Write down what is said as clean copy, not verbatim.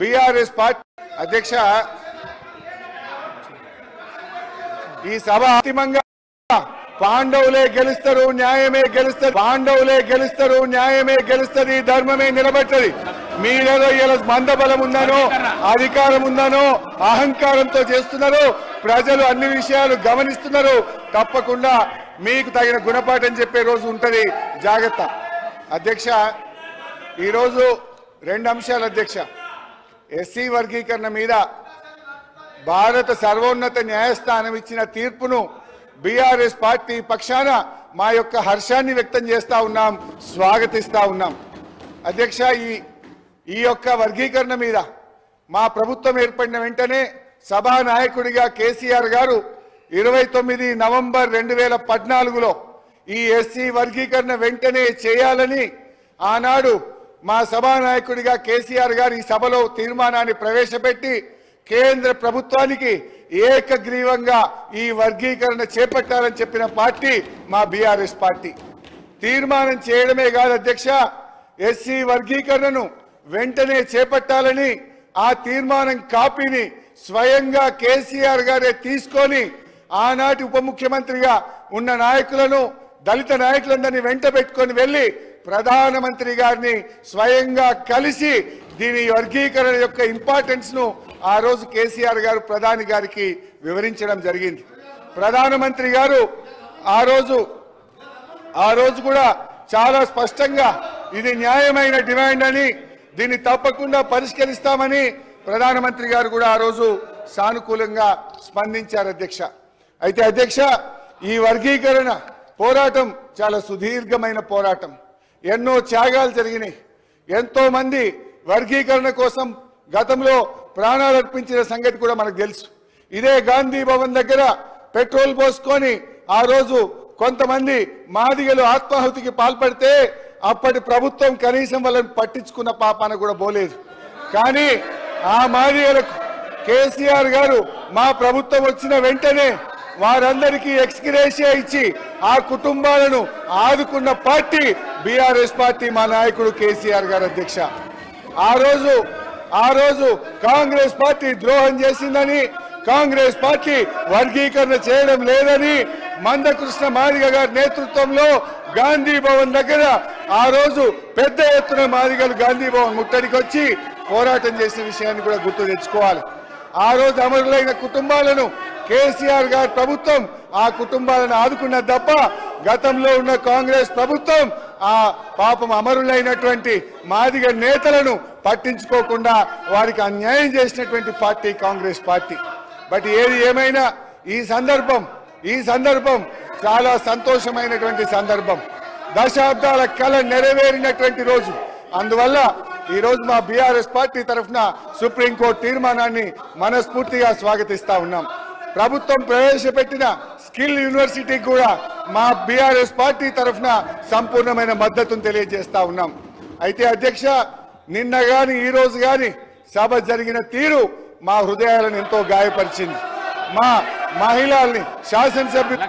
BRS party అధ్యక్ష ఈ సభ అంతిమంగా పాండవులే గెలుస్తారు, న్యాయమే గెలుస్తుంది, పాండవులే గెలుస్తారు, న్యాయమే గెలుస్తుంది, ధర్మమే నిలబెట్టది. మీరేదో ఇలా మందబలం ఉందనో అధికారం ఉందనో అహంకారంతో చేస్తున్నారు. ప్రజలు అన్ని విషయాలు గమనిస్తున్నారు. తప్పకుండా మీకు తగిన గుణపాఠం చెప్పే రోజు ఉంటది, జాగ్రత్త. అధ్యక్ష ఈరోజు రెండు అంశాలు అధ్యక్ష. ఎస్సీ వర్గీకరణ మీద భారత సర్వోన్నత న్యాయస్థానం ఇచ్చిన తీర్పును బీఆర్ఎస్ పార్టీ పక్షాన మా యొక్క హర్షాన్ని వ్యక్తం చేస్తా ఉన్నాం, స్వాగతిస్తా ఉన్నాం. అధ్యక్ష ఈ యొక్క వర్గీకరణ మీద మా ప్రభుత్వం ఏర్పడిన వెంటనే సభానాయకుడిగా కేసీఆర్ గారు 29 నవంబర్ 2014లో ఈ ఎస్సీ వర్గీకరణ వెంటనే చేయాలని ఆనాడు మా సభానాయకుడిగా కేసీఆర్ గారు ఈ సభలో తీర్మానాన్ని ప్రవేశపెట్టి కేంద్ర ప్రభుత్వానికి ఏకగ్రీవంగా ఈ వర్గీకరణ చేపట్టాలని చెప్పిన పార్టీ మా బీఆర్ఎస్ పార్టీ. తీర్మానం చేయడమే కాదు అధ్యక్ష, ఎస్సీ వర్గీకరణను వెంటనే చేపట్టాలని ఆ తీర్మానం కాపీని స్వయంగా కేసీఆర్ గారే తీసుకొని ఆనాటి ఉప ముఖ్యమంత్రిగా ఉన్న నాయకులను, దళిత నాయకులందరినీ వెంట పెట్టుకొని వెళ్లి ప్రధానమంత్రి గారిని స్వయంగా కలిసి దీని వర్గీకరణ యొక్క ఇంపార్టెన్స్ ను ఆ రోజు కేసీఆర్ గారు ప్రధాని గారికి వివరించడం జరిగింది. ప్రధానమంత్రి గారు ఆ రోజు కూడా చాలా స్పష్టంగా ఇది న్యాయమైన డిమాండ్ అని, దీన్ని తప్పకుండా పరిష్కరిస్తామని ప్రధానమంత్రి గారు కూడా ఆ రోజు సానుకూలంగా స్పందించారు అధ్యక్ష. అయితే అధ్యక్ష ఈ వర్గీకరణ పోరాటం చాలా సుదీర్ఘమైన పోరాటం. ఎన్నో త్యాగాలు జరిగినాయి. ఎంతో మంది వర్గీకరణ కోసం గతంలో ప్రాణాలు అర్పించిన సంగతి కూడా మనకు తెలుసు. ఇదే గాంధీ భవన్ దగ్గర పెట్రోల్ పోసుకొని ఆ రోజు కొంతమంది మాదిగలు ఆత్మాహుతికి పాల్పడితే అప్పటి ప్రభుత్వం కనీసం వాళ్ళని పట్టించుకున్న పాపాన కూడా పోలేదు. కానీ ఆ మాదిగలకు కేసీఆర్ గారు మా ప్రభుత్వం వచ్చిన వెంటనే వారందరికీ ఎక్స్గ్రేషియా ఇచ్చి ఆ కుటుంబాలను ఆదుకున్న పార్టీ బీఆర్ఎస్ పార్టీ, మా నాయకుడు కేసీఆర్ గారు అధ్యక్ష. ఆ రోజు కాంగ్రెస్ పార్టీ ద్రోహం చేసిందని, కాంగ్రెస్ పార్టీ వర్గీకరణ చేయడం లేదని మందకృష్ణ మాదిగ గారి నేతృత్వంలో గాంధీ భవన్ దగ్గర ఆ రోజు పెద్ద ఎత్తున మాదిగలు గాంధీ భవన్ ముట్టడికి వచ్చి పోరాటం చేసిన విషయాన్ని కూడా గుర్తు తెచ్చుకోవాలి. ఆ రోజు అమరులైన కుటుంబాలను కేసీఆర్ గారి ప్రభుత్వం ఆ కుటుంబాలను ఆదుకున్నది తప్ప గతంలో ఉన్న కాంగ్రెస్ ప్రభుత్వం ఆ పాపం అమరులైనటువంటి మాదిగ నేతలను పట్టించుకోకుండా వారికి అన్యాయం చేసినటువంటి పార్టీ కాంగ్రెస్ పార్టీ. బట్ ఏది ఏమైనా ఈ సందర్భం చాలా సంతోషమైనటువంటి సందర్భం. దశాబ్దాల కళ నెరవేరినటువంటి రోజు. అందువల్ల ఈ రోజు మా బీఆర్ఎస్ పార్టీ తరఫున సుప్రీంకోర్టు తీర్మానాన్ని మనస్ఫూర్తిగా స్వాగతిస్తా ఉన్నాం. ప్రభుత్వం ప్రవేశపెట్టిన స్కిల్ యూనివర్సిటీకి కూడా మా బీఆర్ఎస్ పార్టీ తరఫున సంపూర్ణమైన మద్దతును తెలియజేస్తా ఉన్నాం. అయితే అధ్యక్ష నిన్న గాని ఈ రోజు గాని సభ జరిగిన తీరు మా హృదయాలను ఎంతో గాయపరిచింది. మా మహిళల్ని శాసనసభ్యులు